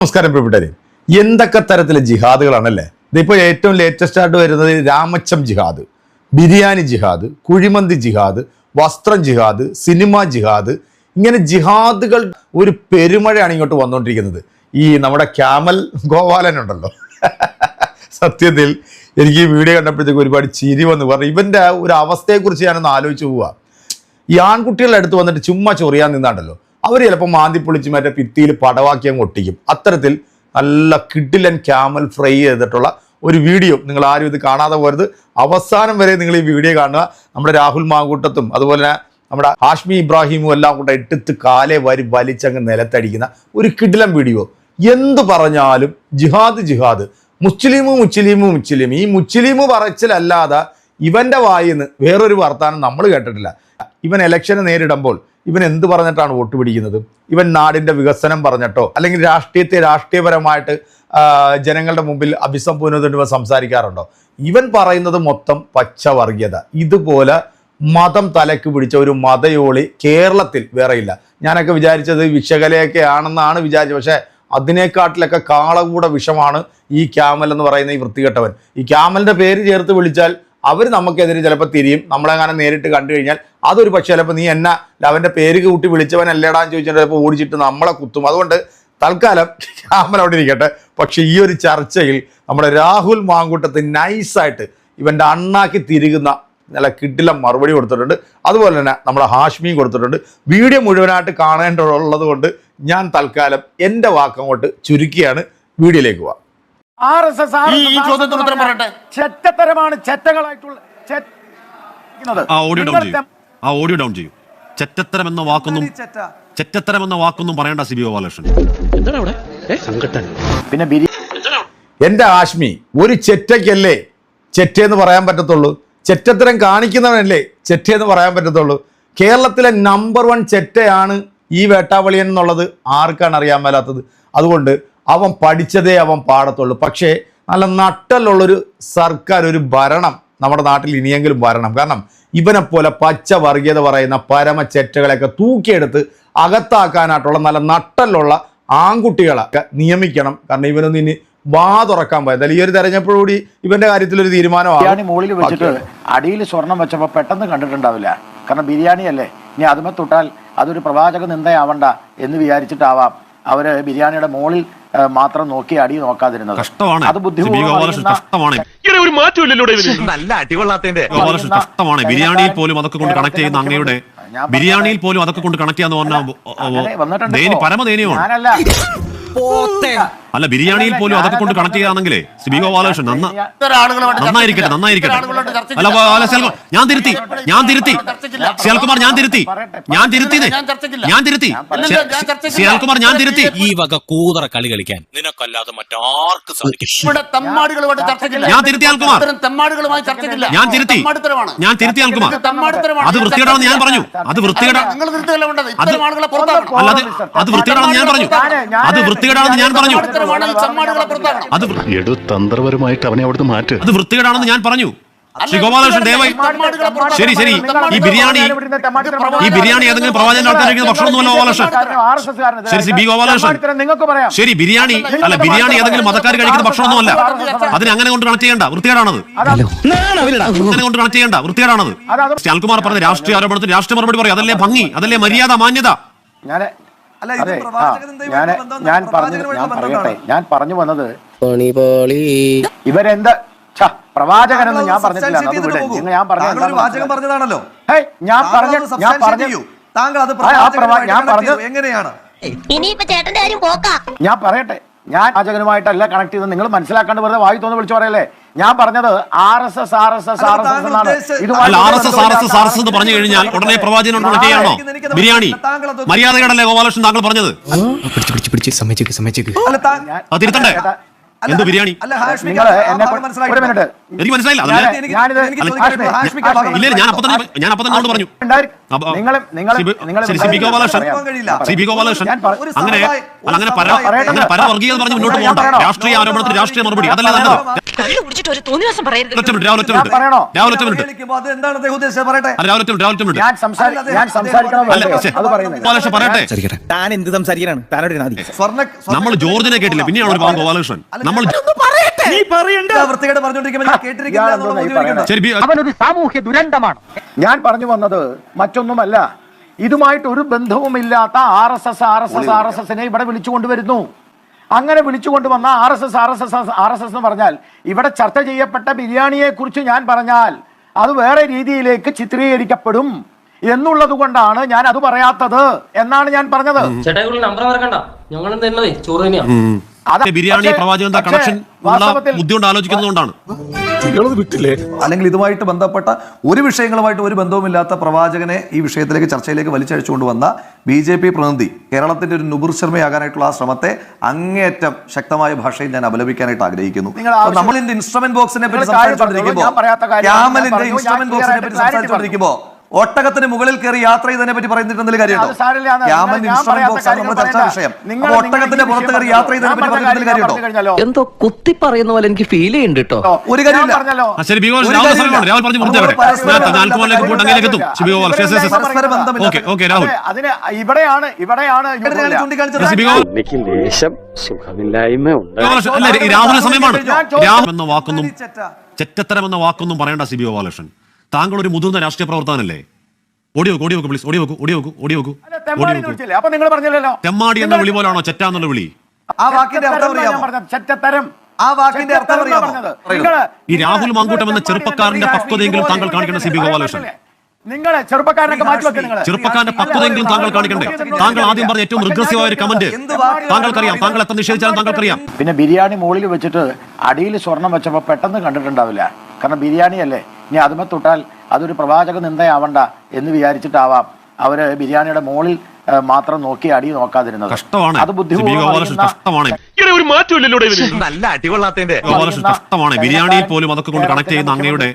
നമസ്കാരം പ്രിയപ്പെട്ടവരെ, എന്തൊക്കെ തരത്തിലെ ജിഹാദുകളാണല്ലേ. ഇതിപ്പോൾ ഏറ്റവും ലേറ്റസ്റ്റ് ആയിട്ട് വരുന്നത് രാമച്ചം ജിഹാദ്, ബിരിയാണി ജിഹാദ്, കുഴിമന്തി ജിഹാദ്, വസ്ത്രം ജിഹാദ്, സിനിമ ജിഹാദ്, ഇങ്ങനെ ജിഹാദുകൾ ഒരു പെരുമഴയാണ് ഇങ്ങോട്ട് വന്നുകൊണ്ടിരിക്കുന്നത്. ഈ നമ്മുടെ ക്യാമൽ ഗോപാലനുണ്ടല്ലോ, സത്യത്തിൽ എനിക്ക് ഈ വീഡിയോ കണ്ടപ്പോഴത്തേക്ക് ഒരുപാട് ചിരി വന്നു. പറഞ്ഞു ഇവൻ്റെ ഒരു അവസ്ഥയെക്കുറിച്ച് ഞാനൊന്ന് ആലോചിച്ച് പോവുക. ഈ ആൺകുട്ടികളുടെ അടുത്ത് വന്നിട്ട് ചുമ്മാ ചൊറിയാൻ നിന്നാണ്ടല്ലോ, അവർ ചിലപ്പോൾ മാന്തി പൊളിച്ച് മറ്റേ ഭിത്തിയിൽ പടവാക്കി അങ്ങ് ഒട്ടിക്കും. അത്തരത്തിൽ നല്ല കിഡിലൻ ക്യാമൽ ഫ്രൈ ചെയ്തിട്ടുള്ള ഒരു വീഡിയോ നിങ്ങൾ ആരും ഇത് കാണാതെ പോരുത്. അവസാനം വരെ നിങ്ങൾ ഈ വീഡിയോ കാണുക. നമ്മുടെ രാഹുൽ മാങ്കൂട്ടത്തും അതുപോലെ തന്നെ നമ്മുടെ ഹാഷ്മി ഇബ്രാഹിമും എല്ലാം കൂടെ ഇട്ടിട്ട് കാലെ വാരി വലിച്ചങ്ങ് നിലത്തടിക്കുന്ന ഒരു കിഡിലൻ വീഡിയോ. എന്ത് പറഞ്ഞാലും ജിഹാദ് ജിഹാദ്, മുസ്ലിമു മുസ്ലിമു മുസ്ലിം. ഈ മുസ്ലിമു പറച്ചിലല്ലാതെ ഇവൻ്റെ വായിന്ന് വേറൊരു വർത്താനം നമ്മൾ കേട്ടിട്ടില്ല. ഇവൻ ഇലക്ഷനെ നേരിടുമ്പോൾ ഇവൻ എന്ത് പറഞ്ഞിട്ടാണ് വോട്ട് പിടിക്കുന്നത്? ഇവൻ നാടിൻ്റെ വികസനം പറഞ്ഞിട്ടോ അല്ലെങ്കിൽ രാഷ്ട്രീയത്തെ രാഷ്ട്രീയപരമായിട്ട് ജനങ്ങളുടെ മുമ്പിൽ അഭിസംബോധന സംസാരിക്കാറുണ്ടോ? ഇവൻ പറയുന്നത് മൊത്തം പച്ചവർഗീയത. ഇതുപോലെ മതം തലക്ക് പിടിച്ച ഒരു മതയോളി കേരളത്തിൽ വേറെയില്ല. ഞാനൊക്കെ വിചാരിച്ചത് വിഷകലയൊക്കെ ആണെന്നാണ് വിചാരിച്ചത്. പക്ഷേ അതിനേക്കാട്ടിലൊക്കെ കാളകൂട വിഷമാണ് ഈ ക്യാമൽ എന്ന് പറയുന്ന ഈ വൃത്തികെട്ടവൻ. ഈ ക്യാമലിൻ്റെ പേര് ചേർത്ത് വിളിച്ചാൽ അവർ നമുക്കെതിരെ ചിലപ്പോൾ തിരിയും. നമ്മളെങ്ങനെ നേരിട്ട് കണ്ടു കഴിഞ്ഞാൽ അതൊരു പക്ഷേ ചിലപ്പോൾ നീ എന്നാ അവൻ്റെ പേര് കൂട്ടി വിളിച്ചവനല്ലേടാന്ന് ചോദിച്ചിട്ട് ചിലപ്പോൾ ഓടിച്ചിട്ട് നമ്മളെ കുത്തും. അതുകൊണ്ട് തൽക്കാലം ക്യാമൽ അവിടെ ഇരിക്കട്ടെ. പക്ഷേ ഈ ഒരു ചർച്ചയിൽ നമ്മുടെ രാഹുൽ മാങ്കൂട്ടത്ത് നൈസായിട്ട് ഇവൻ്റെ അണ്ണാക്കി തിരികുന്ന നല്ല കിഡിലം മറുപടി കൊടുത്തിട്ടുണ്ട്. അതുപോലെ തന്നെ നമ്മുടെ ഹാഷ്മിയും കൊടുത്തിട്ടുണ്ട്. വീഡിയോ മുഴുവനായിട്ട് കാണേണ്ടതുള്ളത് കൊണ്ട് ഞാൻ തൽക്കാലം എൻ്റെ വാക്കങ്ങോട്ട് ചുരുക്കിയാണ്. വീഡിയോയിലേക്ക് പോവാം. ചെറ്റത്തരമാണ് ചെറ്റകളായിട്ടുള്ള ഓഡിയോ ഡൗൺ ചെയ്യൂ. ചെറ്റത്തരം എന്ന വാക്കൊന്നും പറയണ്ട സിബി ഗോപാലകൃഷ്ണൻ. പിന്നെ എൻ്റെ ഹാഷ്മി, ഒരു ചെറ്റയ്ക്കല്ലേ ചെറ്റയെന്ന് പറയാൻ പറ്റത്തുള്ളൂ. ചെറ്റത്തരം കാണിക്കുന്നവനല്ലേ ചെറ്റയെന്ന് പറയാൻ പറ്റത്തുള്ളൂ. കേരളത്തിലെ നമ്പർ 1 ചെറ്റയാണ് ഈ വേട്ടാവളിയൻ എന്നുള്ളത് ആർക്കാണ് അറിയാൻ മേലാത്തത്? അതുകൊണ്ട് അവൻ പഠിച്ചതേ അവൻ പാടത്തുള്ളൂ. പക്ഷേ നല്ല നട്ടലുള്ളൊരു സർക്കാർ, ഒരു ഭരണം നമ്മുടെ നാട്ടിൽ ഇനിയെങ്കിലും വരണം. കാരണം ഇവനെപ്പോലെ പച്ച വർഗീയത പറയുന്ന പരമ ചെറ്റകളെയൊക്കെ തൂക്കിയെടുത്ത് അകത്താക്കാനായിട്ടുള്ള നല്ല നട്ടലുള്ള ആൺകുട്ടികളൊക്കെ നിയമിക്കണം. കാരണം ഇവനൊന്നും ഇനി വാ തുറക്കാൻ പോയത് ഈ ഒരു തെരഞ്ഞെടുപ്പോടുകൂടി ഇവന്റെ കാര്യത്തിൽ ഒരു തീരുമാനമാണ്. മുകളിൽ വെച്ചിട്ട് അടിയിൽ സ്വർണം വെച്ചപ്പോൾ പെട്ടെന്ന് കണ്ടിട്ടുണ്ടാവില്ല. കാരണം ബിരിയാണി അല്ലേ, ഇനി അതുമേ തൊട്ടാൽ അതൊരു പ്രവാചക നിന്ദയാവണ്ട എന്ന് വിചാരിച്ചിട്ടാവാം അവര് ബിരിയാണിയുടെ മുകളിൽ മാത്രം നോക്കി അടി നോക്കാതിരുന്നത്. അത് ബിരിയാണിയിൽ പോലും അതൊക്കെ കൊണ്ട് കണക്ട് ചെയ്യുന്ന അങ്ങയുടെ ബിരിയാണിയിൽ പോലും അതൊക്കെ കൊണ്ട് കണക്ട് ചെയ്യാന്ന് പറഞ്ഞാൽ പരമദയനീയമാണ്. അല്ല, ബിരിയാണിയിൽ പോലും അതൊക്കെ കൊണ്ട് കണക്ട് ചെയ്യാന്നെങ്കിലേ സിബി ഗോപാലകൃഷ്ണൻ നന്നായിരിക്കട്ടെ. അല്ല, ഞാൻ തിരുത്തി ശിവകുമാർ, ഞാൻ തിരുത്തി. ഈ വക കൂതറ കളി കളിക്കാൻ നിനക്കല്ലാതെ മറ്റാർക്ക് സാധിക്കും? ഞാൻ തിരുത്തി അൽകുമാർ, ഞാൻ തിരുത്തി അൽകുമാർ. അത് വൃത്തികേടാണെന്ന് ഞാൻ പറഞ്ഞു. അത് വൃത്തികേടാണെന്ന് ഞാൻ പറഞ്ഞു. തന്ത്രപരമായിട്ട് അവനെ അവിടുന്ന് മാറ്റ്. അത് വൃത്തികേടാണെന്ന് ഞാൻ പറഞ്ഞു. ശ്രീ ഗോപാലകൃഷ്ണൻ ദയവായി ശരി. ഈ ബിരിയാണി ഏതെങ്കിലും പ്രവാചകന്റെ ആൾക്കാർ കഴിക്കുന്ന ഭക്ഷണമൊന്നുമല്ല ഗോപാലകൃഷ്ണൻ. ശരി, ബി ഗോപാലകൃഷ്ണൻ ശരി. ബിരിയാണി ഏതെങ്കിലും മതക്കാർ കഴിക്കുന്ന ഭക്ഷണമൊന്നുമല്ല. അതിനെ അങ്ങനെ കൊണ്ട് കണക്ട് ചെയ്യേണ്ട, വൃത്തികേടാണത്. അങ്ങനെ കൊണ്ട് കണക്ട് ചെയ്യേണ്ട, വൃത്തികേടാണത്. അൽകുമാർ പറഞ്ഞ രാഷ്ട്രീയ ആരോപണത്തിന് രാഷ്ട്രീയ മറുപടി പറയും. അതല്ലേ ഭംഗി, അതല്ലേ മര്യാദ, മാന്യത. ഞാൻ പറഞ്ഞു വന്നത് ഇവരെന്താ പ്രവാചകനെന്ന് ഞാൻ പറഞ്ഞിട്ടില്ല. ഞാൻ പറയട്ടെ, ഞാൻ പാചകനുമായിട്ടല്ല കണക്ട് ചെയ്തത്. നിങ്ങൾ മനസ്സിലാക്കാണ്ട് വെറുതെ വായി തോന്നി വിളിച്ചു പറയല്ലേ. ഞാൻ പറഞ്ഞത് RSS എന്നാണ്. എന്ന് പറഞ്ഞു കഴിഞ്ഞാൽ ഉടനെ പ്രവാചകനോട് കണക്ട് ചെയ്യാണോ? ബിരിയാണി മര്യാദകേടല്ലേ ഗോപാലകൃഷ്ണൻ താങ്കൾ പറഞ്ഞത്? തിരുത്തണ്ടേ? എന്ത് ബിരിയാണി? എനിക്ക് മനസ്സിലായില്ല. ഞാനിത് ഇല്ല, ഞാൻ അപ്പൊ തന്നെ പറഞ്ഞു. ശ്രീ ബി ഗോപാലകൃഷ്ണൻ അങ്ങനെ പരവർഗീയത പറഞ്ഞ് മുന്നോട്ട് പോകണ്ട. രാഷ്ട്രീയ ആരോപണത്തിന് രാഷ്ട്രീയ മറുപടി, അതല്ല നല്ലത്. താൻ എന്ത് സംസാരിക്കാനാണ്? നമ്മൾ ജോർജിനെ കേട്ടില്ല, പിന്നെയാണ് ഒരു പാവം ഗോപാലകൃഷ്ണൻ. നമ്മൾ അവനൊരു സാമൂഹ്യ ദുരന്തമാണ്. ഞാൻ പറഞ്ഞു വന്നത് മറ്റൊന്നുമല്ല, ഇതുമായിട്ട് ഒരു ബന്ധവുമില്ലാത്ത ആർ എസ് എസിനെ ഇവിടെ വിളിച്ചുകൊണ്ടുവരുന്നു. അങ്ങനെ വിളിച്ചുകൊണ്ടുവന്ന ആർ എസ് എസ് എന്ന് പറഞ്ഞാൽ ഇവിടെ ചർച്ച ചെയ്യപ്പെട്ട ബിരിയാണിയെ കുറിച്ച് ഞാൻ പറഞ്ഞാൽ അത് വേറെ രീതിയിലേക്ക് ചിത്രീകരിക്കപ്പെടും എന്നുള്ളത് കൊണ്ടാണ് ഞാൻ അത് പറയാത്തത് എന്നാണ് ഞാൻ പറഞ്ഞത്. ബിരിയാണി പ്രവാചകൻ കണക്ഷൻ ബുദ്ധി കൊണ്ട് ആലോചിക്കുന്നതുകൊണ്ടാണ്. അല്ലെങ്കിൽ ഇതുമായിട്ട് ബന്ധപ്പെട്ട ഒരു വിഷയങ്ങളുമായിട്ട് ഒരു ബന്ധവുമില്ലാത്ത പ്രവാചകനെ ഈ വിഷയത്തിലേക്ക് ചർച്ചയിലേക്ക് വലിച്ചഴിച്ചുകൊണ്ടുവന്ന BJP പ്രതിനിധി കേരളത്തിന്റെ ഒരു നുപുർ ശർമ്മയാകാനായിട്ടുള്ള ആ ശ്രമത്തെ അങ്ങേയറ്റം ശക്തമായ ഭാഷയിൽ ഞാൻ അപലപിക്കാനായിട്ട് ആഗ്രഹിക്കുന്നു. നമ്മൾ ഇൻസ്ട്രുമെന്റ് ബോക്സിനെ പറ്റി സംസാരിച്ചുകൊണ്ടിരിക്കുമ്പോ ഒട്ടകത്തിന് മുകളിൽ കയറി യാത്ര ചെയ്തതിനെ പറ്റി പറയുന്നിട്ട് എന്തെങ്കിലും കാര്യമുണ്ടോ? ചർച്ചാ വിഷയം. ഒട്ടകത്തിന്റെ പുറത്ത് കയറി യാത്ര ചെയ്തതിനെ പറ്റി പറയുന്നതിൽ കാര്യമുണ്ടോ? എന്തോ കുത്തി പറയുന്ന പോലെ എനിക്ക് ഫീൽ ചെയ്യുന്നുണ്ട് കേട്ടോ. ഒരു കാര്യമില്ല. രാഹുലിന്റെ സമയമാണ്. എന്ന വാക്കൊന്നും ചെറ്റത്തരം എന്ന വാക്കൊന്നും പറയണ്ട CB ഗോപാലകൃഷ്ണൻ. താങ്കൾ ഒരു മുതിർന്ന രാഷ്ട്രീയ പ്രവർത്തകനല്ലേ? ഓടിയോ പ്ലീസ്, ഓടിയോ. തെമ്മാടി എന്ന വിളി പോലാണോ ചെറ്റ എന്നുള്ള വിളി? ആ വാക്കിന്റെ അർത്ഥം അറിയാമോ? ആ വാക്കിന്റെ അർത്ഥം അറിയാമോ? ഈ രാഹുൽ മാങ്കൂട്ടം എന്ന ചെറുപ്പക്കാരന്റെ പക്വതയെങ്കിലും താങ്കൾ കാണിക്കണം CB ഗോപാലകൃഷ്ണൻ. ചെറുപ്പക്കാരന്റെ പക്വതയെങ്കിലും താങ്കൾ കാണിക്കണ്ടേ? താങ്കൾ ആദ്യം പറഞ്ഞ ഏറ്റവും റിഗ്രസീവായ ഒരു കമന്റ് താങ്കൾക്കറിയാം. താങ്കൾ എത്ര നിഷേധിച്ചാലും താങ്കൾക്കറിയാം. പിന്നെ ബിരിയാണി മുകളിൽ വെച്ചിട്ട് അടിയിൽ സ്വർണം വെച്ചപ്പോൾ പെട്ടെന്ന് കണ്ടിട്ടുണ്ടാവില്ല. കാരണം ബിരിയാണി അല്ലേ, ഇനി അതുമേ തൊട്ടാൽ അതൊരു പ്രവാചക നിന്ദയാവണ്ട എന്ന് വിചാരിച്ചിട്ടാവാം അവര് ബിരിയാണിയുടെ മുകളിൽ മാത്രം നോക്കി അടി നോക്കാതിരുന്നത്. അത് കഷ്ടമാണ്. ബിരിയാണിയിൽ പോലും അതൊക്കെ കൊണ്ട് കണക്ട് ചെയ്യുന്ന അങ്ങയുടെ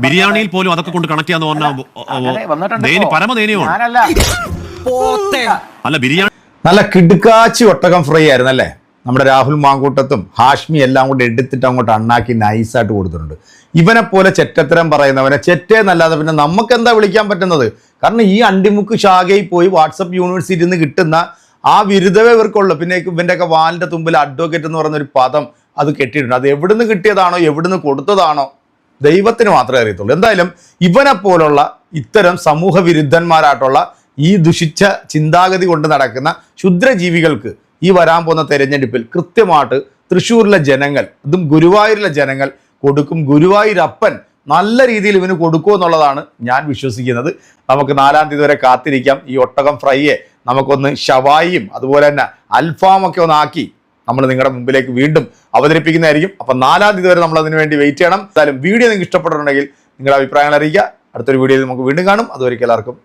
ബിരിയാണിയിൽ പോലും അതൊക്കെ കൊണ്ട് കണക്ട് ചെയ്യാന്ന് പറഞ്ഞാൽ പരമദയനീയമാണ്. അല്ല, ബിരിയാണി നല്ല കിടുക്കാച്ചി ഒട്ടകം ഫ്രൈ ആയിരുന്നല്ലേ? നമ്മുടെ രാഹുൽ മാങ്കൂട്ടത്തും ഹാഷ്മി എല്ലാം കൂടെ എടുത്തിട്ട് അങ്ങോട്ട് അണ്ണാക്കി നൈസായിട്ട് കൊടുത്തിട്ടുണ്ട്. ഇവനെ പോലെ ചെറ്റത്തരം പറയുന്നവനെ ചെറ്റേന്നല്ലാതെ പിന്നെ നമുക്ക് എന്താ വിളിക്കാൻ പറ്റുന്നത്? കാരണം ഈ അണ്ടിമുക്ക് ശാഖയിൽ പോയി വാട്സപ്പ് യൂണിവേഴ്സിറ്റിയിൽ നിന്ന് കിട്ടുന്ന ആ ബിരുദവേ ഇവർക്കുള്ളൂ. പിന്നെ ഇവൻ്റെയൊക്കെ വാലിൻ്റെ തുമ്പിൽ അഡ്വക്കേറ്റ് എന്ന് പറയുന്ന ഒരു പദം അത് കെട്ടിയിട്ടുണ്ട്. അത് എവിടുന്ന് കിട്ടിയതാണോ എവിടുന്ന് കൊടുത്തതാണോ ദൈവത്തിന് മാത്രമേ അറിയത്തുള്ളൂ. എന്തായാലും ഇവനെ പോലുള്ള ഇത്തരം സമൂഹ വിരുദ്ധന്മാരായിട്ടുള്ള ഈ ദുഷിച്ച ചിന്താഗതി കൊണ്ട് നടക്കുന്ന ക്ഷുദ്രജീവികൾക്ക് ഈ വരാൻ പോകുന്ന തെരഞ്ഞെടുപ്പിൽ കൃത്യമായിട്ട് തൃശ്ശൂരിലെ ജനങ്ങൾ, അതും ഗുരുവായൂരിലെ ജനങ്ങൾ കൊടുക്കും. ഗുരുവായൂരപ്പൻ നല്ല രീതിയിൽ ഇവന് കൊടുക്കും എന്നുള്ളതാണ് ഞാൻ വിശ്വസിക്കുന്നത്. നമുക്ക് 4-ാം തീയതി വരെ കാത്തിരിക്കാം. ഈ ഒട്ടകം ഫ്രൈയെ നമുക്കൊന്ന് ഷവായിയും അതുപോലെ തന്നെ അൽഫാമൊക്കെ ഒന്നാക്കി നമ്മൾ നിങ്ങളുടെ മുമ്പിലേക്ക് വീണ്ടും അവതരിപ്പിക്കുന്നതായിരിക്കും. അപ്പം 4-ാം തീയതി വരെ നമ്മൾ അതിന് വേണ്ടി വെയിറ്റ് ചെയ്യണം. എന്തായാലും വീഡിയോ നിങ്ങൾക്ക് ഇഷ്ടപ്പെട്ടിട്ടുണ്ടെങ്കിൽ നിങ്ങളുടെ അഭിപ്രായങ്ങൾ അറിയിക്കുക. അടുത്തൊരു വീഡിയോയിൽ നമുക്ക് വീണ്ടും കാണും. അതുവരെയ്ക്കും എല്ലാവർക്കും